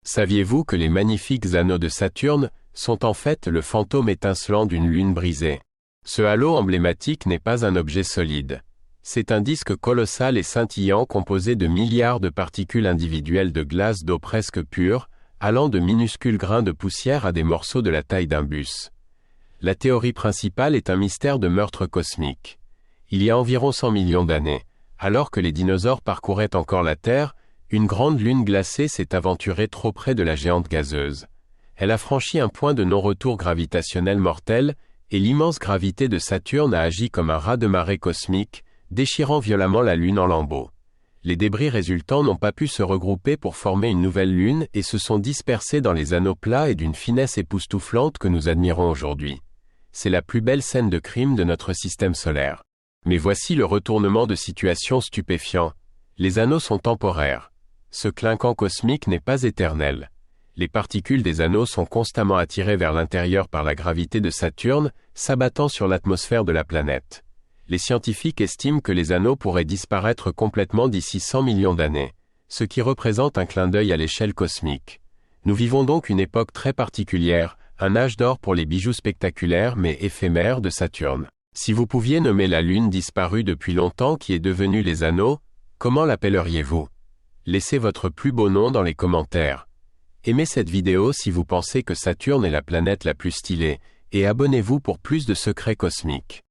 Saviez-vous que les magnifiques anneaux de Saturne sont en fait le fantôme étincelant d'une lune brisée? Ce halo emblématique n'est pas un objet solide. C'est un disque colossal et scintillant composé de milliards de particules individuelles de glace d'eau presque pure, allant de minuscules grains de poussière à des morceaux de la taille d'un bus. La théorie principale est un mystère de meurtre cosmique. Il y a environ 100 millions d'années, alors que les dinosaures parcouraient encore la Terre, une grande lune glacée s'est aventurée trop près de la géante gazeuse. Elle a franchi un point de non-retour gravitationnel mortel, et l'immense gravité de Saturne a agi comme un raz-de-marée cosmique, déchirant violemment la Lune en lambeaux. Les débris résultants n'ont pas pu se regrouper pour former une nouvelle Lune et se sont dispersés dans les anneaux plats et d'une finesse époustouflante que nous admirons aujourd'hui. C'est la plus belle scène de crime de notre système solaire. Mais voici le retournement de situation stupéfiant. Les anneaux sont temporaires. Ce clinquant cosmique n'est pas éternel. Les particules des anneaux sont constamment attirées vers l'intérieur par la gravité de Saturne, s'abattant sur l'atmosphère de la planète. Les scientifiques estiment que les anneaux pourraient disparaître complètement d'ici 100 millions d'années, ce qui représente un clin d'œil à l'échelle cosmique. Nous vivons donc une époque très particulière, un âge d'or pour les bijoux spectaculaires mais éphémères de Saturne. Si vous pouviez nommer la Lune disparue depuis longtemps qui est devenue les anneaux, comment l'appelleriez-vous? Laissez votre plus beau nom dans les commentaires. Aimez cette vidéo si vous pensez que Saturne est la planète la plus stylée, et abonnez-vous pour plus de secrets cosmiques.